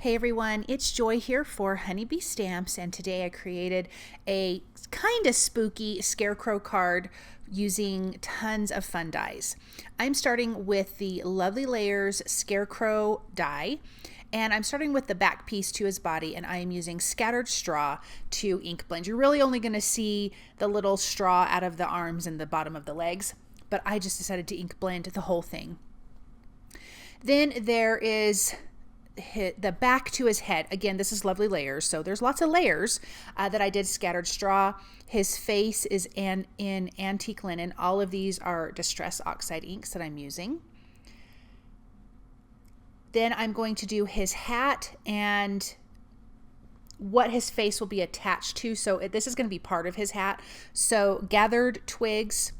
Hey everyone, it's Joy here for Honeybee Stamps, and today I created a kind of spooky Scarecrow card using tons of fun dies. I'm starting with the Lovely Layers Scarecrow die, and I'm starting with the back piece to his body, and I am using scattered straw to ink blend. You're really only going to see the little straw out of the arms and the bottom of the legs, but I just decided to ink blend the whole thing. Then there is the back to his head. Again, this is Lovely Layers, so there's lots of layers that I did scattered straw. His face is in antique linen. All of these are Distress Oxide inks that I'm using. Then I'm going to do his hat and what his face will be attached to. So this is going to be part of his hat. So gathered twigs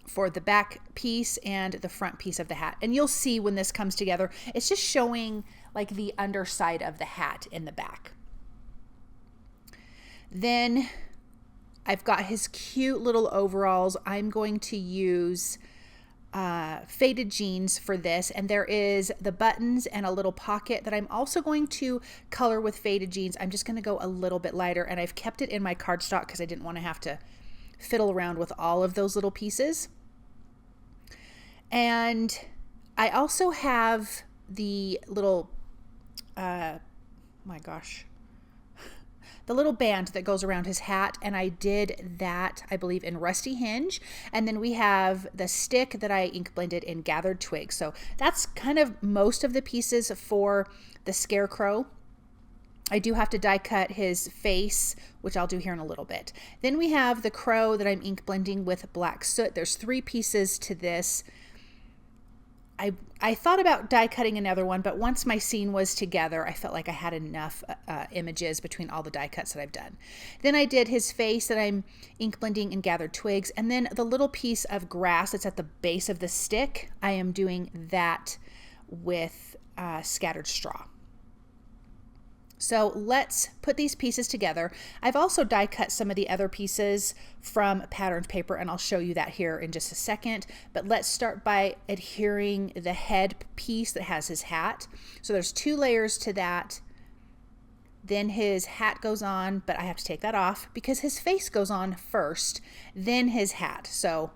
for the back piece and the front piece of the hat. And you'll see when this comes together, it's just showing like the underside of the hat in the back. Then I've got his cute little overalls. I'm going to use faded jeans for this, and there is the buttons and a little pocket that I'm also going to color with faded jeans. I'm just going to go a little bit lighter, and I've kept it in my cardstock because I didn't want to have to fiddle around with all of those little pieces. And I also have the little, the little band that goes around his hat, and I did that, I believe, in Rusty Hinge. And then we have the stick that I ink blended in Gathered Twigs. So that's kind of most of the pieces for the Scarecrow. I do have to die cut his face, which I'll do here in a little bit. Then we have the crow that I'm ink blending with black soot. There's 3 pieces to this. I thought about die cutting another one, but once my scene was together, I felt like I had enough images between all the die cuts that I've done. Then I did his face that I'm ink blending in Gathered Twigs, and then the little piece of grass that's at the base of the stick, I am doing that with scattered straw. So let's put these pieces together. I've also die cut some of the other pieces from patterned paper, and I'll show you that here in just a second. But let's start by adhering the head piece that has his hat. So there's 2 layers to that. Then his hat goes on, but I have to take that off because his face goes on first, then his hat. So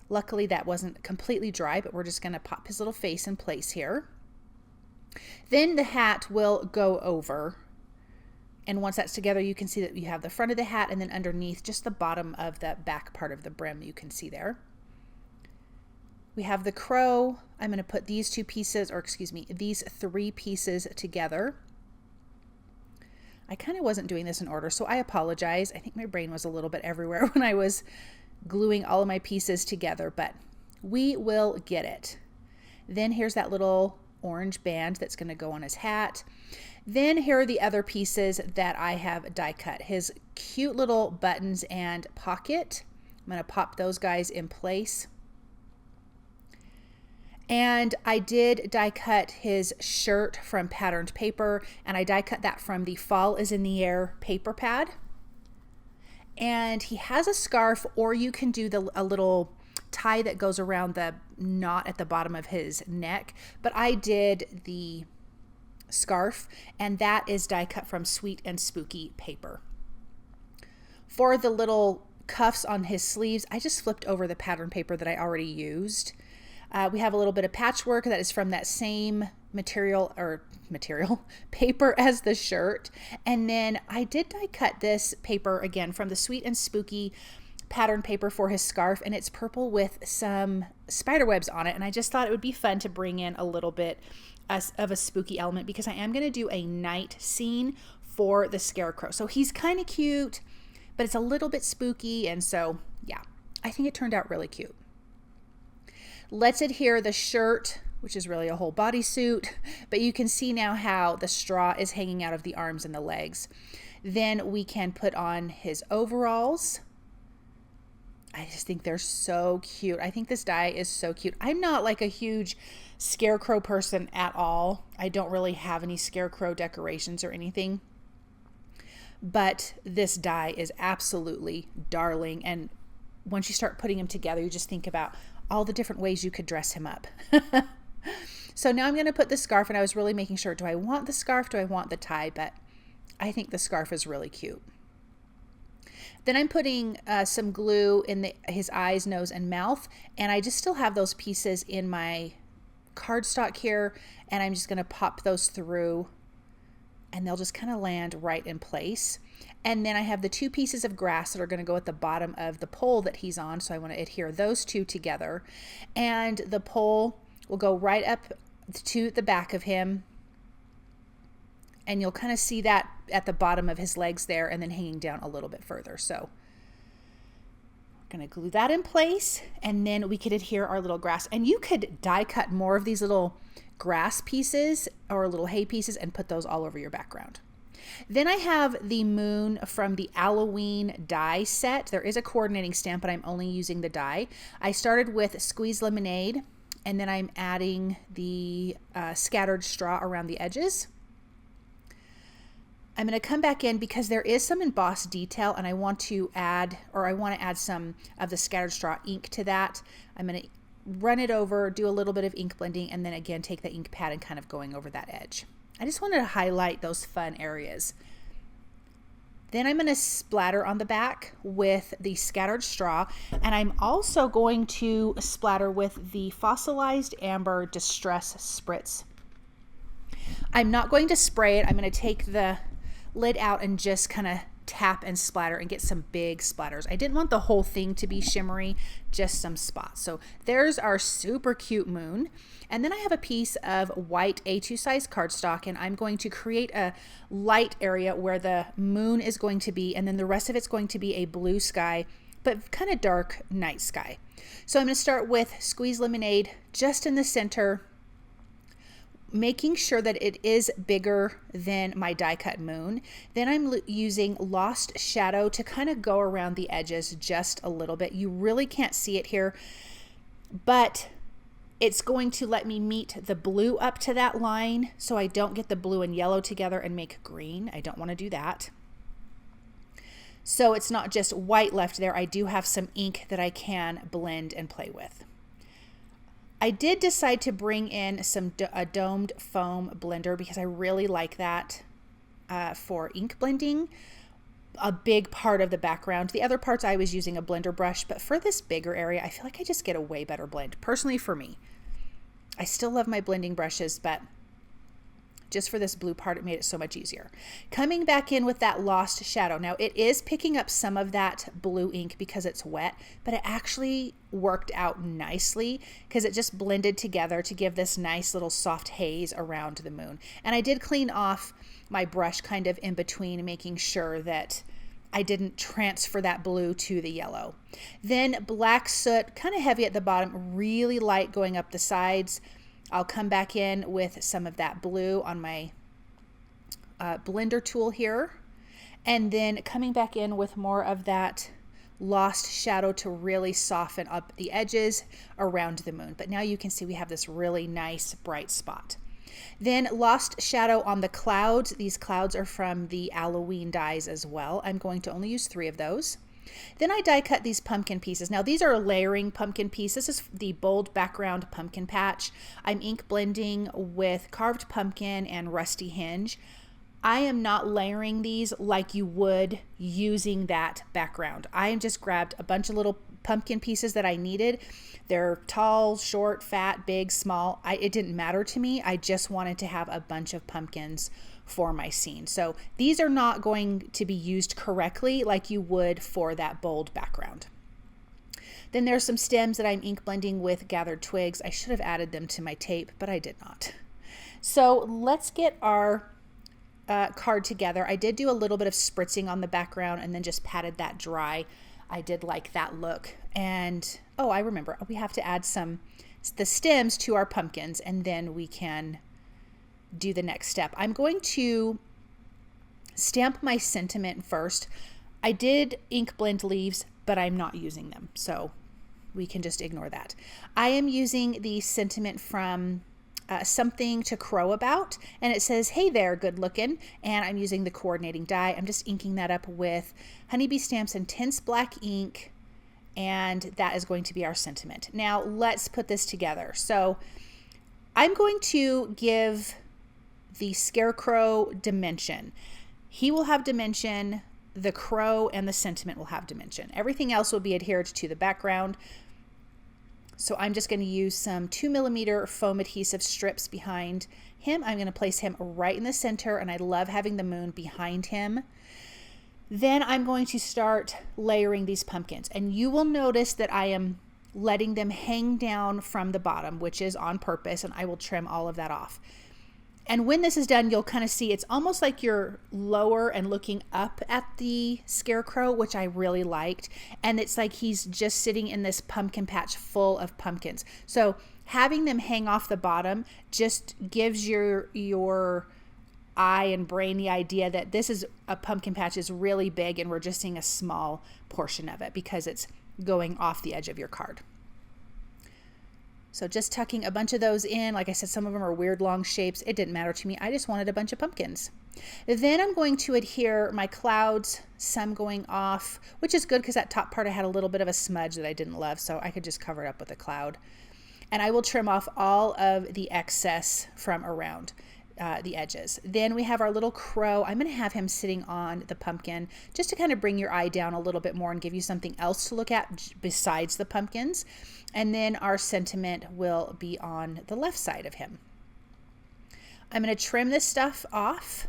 luckily that wasn't completely dry, but we're just going to pop his little face in place here. Then the hat will go over, and once that's together, you can see that you have the front of the hat, and then underneath just the bottom of the back part of the brim you can see there. We have the crow. I'm going to put these 2 pieces, or excuse me, these 3 pieces together. I kind of wasn't doing this in order, so I apologize. I think my brain was a little bit everywhere when I was gluing all of my pieces together, but we will get it. Then here's that little orange band that's going to go on his hat. Then here are the other pieces that I have die cut. His cute little buttons and pocket. I'm going to pop those guys in place. And I did die cut his shirt from patterned paper, and I die cut that from the Fall is in the Air paper pad. And he has a scarf, or you can do a little tie that goes around the knot at the bottom of his neck, but I did the scarf, and that is die cut from Sweet and Spooky paper. For the little cuffs on his sleeves, I just flipped over the pattern paper that I already used. We have a little bit of patchwork that is from that same material paper as the shirt, and then I did die cut this paper again from the Sweet and Spooky pattern paper for his scarf, and it's purple with some spider webs on it, and I just thought it would be fun to bring in a little bit of a spooky element because I am going to do a night scene for the Scarecrow. So he's kind of cute, but it's a little bit spooky, and so yeah, I think it turned out really cute. Let's adhere the shirt, which is really a whole bodysuit, but you can see now how the straw is hanging out of the arms and the legs. Then we can put on his overalls. I just think they're so cute. I think this die is so cute. I'm not like a huge Scarecrow person at all. I don't really have any Scarecrow decorations or anything. But this die is absolutely darling. And once you start putting them together, you just think about all the different ways you could dress him up. So now I'm going to put the scarf, and I was really making sure, do I want the scarf? Do I want the tie? But I think the scarf is really cute. Then I'm putting some glue in his eyes, nose, and mouth, and I just still have those pieces in my cardstock here, and I'm just going to pop those through, and they'll just kind of land right in place. And then I have the 2 pieces of grass that are going to go at the bottom of the pole that he's on, so I want to adhere those 2 together. And the pole will go right up to the back of him, and you'll kind of see that at the bottom of his legs there, and then hanging down a little bit further. So we're going to glue that in place, and then we could adhere our little grass. And you could die cut more of these little grass pieces or little hay pieces and put those all over your background. Then I have the moon from the Owlloween die set. There is a coordinating stamp, but I'm only using the die. I started with squeezed lemonade, and then I'm adding the scattered straw around the edges. I'm going to come back in because there is some embossed detail, and I want to add some of the scattered straw ink to that. I'm going to run it over, do a little bit of ink blending, and then again take the ink pad and kind of going over that edge. I just wanted to highlight those fun areas. Then I'm going to splatter on the back with the scattered straw, and I'm also going to splatter with the fossilized amber distress spritz. I'm not going to spray it. I'm going to take the lid out and just kind of tap and splatter and get some big splatters. I didn't want the whole thing to be shimmery, just some spots. So there's our super cute moon. And then I have a piece of white A2 size cardstock, and I'm going to create a light area where the moon is going to be, and then the rest of it's going to be a blue sky, but kind of dark night sky. So I'm going to start with squeezed lemonade just in the center, making sure that it is bigger than my die cut moon. Then I'm using Lost Shadow to kind of go around the edges just a little bit. You really can't see it here, but it's going to let me meet the blue up to that line so I don't get the blue and yellow together and make green. I don't want to do that. So it's not just white left there. I do have some ink that I can blend and play with. I did decide to bring in a domed foam blender because I really like that for ink blending. A big part of the background. The other parts I was using a blender brush, but for this bigger area, I feel like I just get a way better blend, personally for me. I still love my blending brushes, but just for this blue part, it made it so much easier. Coming back in with that Lost Shadow. Now it is picking up some of that blue ink because it's wet, but it actually worked out nicely because it just blended together to give this nice little soft haze around the moon. And I did clean off my brush kind of in between, making sure that I didn't transfer that blue to the yellow. Then black soot, kind of heavy at the bottom, really light going up the sides. I'll come back in with some of that blue on my blender tool here, and then coming back in with more of that Lost Shadow to really soften up the edges around the moon. But now you can see we have this really nice bright spot. Then Lost Shadow on the clouds. These clouds are from the Owlloween dies as well. I'm going to only use 3 of those. Then I die cut these pumpkin pieces. Now these are layering pumpkin pieces. This is the bold background pumpkin patch. I'm ink blending with carved pumpkin and rusty hinge. I am not layering these like you would using that background. I just grabbed a bunch of little pumpkin pieces that I needed. They're tall, short, fat, big, small. It didn't matter to me. I just wanted to have a bunch of pumpkins for my scene. So these are not going to be used correctly like you would for that bold background. Then there's some stems that I'm ink blending with gathered twigs. I should have added them to my tape, but I did not. So let's get our card together. I did do a little bit of spritzing on the background and then just patted that dry. I did like that look. And oh, I remember, we have to add the stems to our pumpkins, and then we can do the next step. I'm going to stamp my sentiment first. I did ink blend leaves, but I'm not using them, so we can just ignore that. I am using the sentiment from Something to Crow About, and it says, "Hey there, good looking," and I'm using the coordinating die. I'm just inking that up with Honeybee Stamps Intense Black ink, and that is going to be our sentiment. Now let's put this together. So I'm going to give the Scarecrow dimension. He will have dimension, the crow and the sentiment will have dimension. Everything else will be adhered to the background. So I'm just going to use some 2mm foam adhesive strips behind him. I'm going to place him right in the center, and I love having the moon behind him. Then I'm going to start layering these pumpkins, and you will notice that I am letting them hang down from the bottom, which is on purpose, and I will trim all of that off. And when this is done, you'll kind of see it's almost like you're lower and looking up at the Scarecrow, which I really liked. And it's like he's just sitting in this pumpkin patch full of pumpkins. So having them hang off the bottom just gives your eye and brain the idea that this is a pumpkin patch is really big and we're just seeing a small portion of it because it's going off the edge of your card. So just tucking a bunch of those in. Like I said, some of them are weird long shapes. It didn't matter to me. I just wanted a bunch of pumpkins. Then I'm going to adhere my clouds, some going off, which is good because that top part I had a little bit of a smudge that I didn't love, so I could just cover it up with a cloud. And I will trim off all of the excess from around the edges. Then we have our little crow. I'm going to have him sitting on the pumpkin just to kind of bring your eye down a little bit more and give you something else to look at besides the pumpkins. And then our sentiment will be on the left side of him. I'm going to trim this stuff off,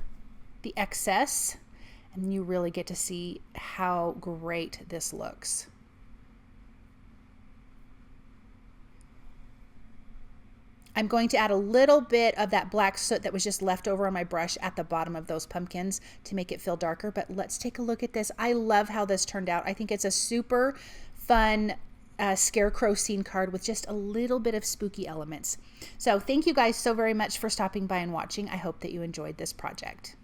the excess, and you really get to see how great this looks. I'm going to add a little bit of that black soot that was just left over on my brush at the bottom of those pumpkins to make it feel darker, but let's take a look at this. I love how this turned out. I think it's a super fun Scarecrow scene card with just a little bit of spooky elements. So thank you guys so very much for stopping by and watching. I hope that you enjoyed this project.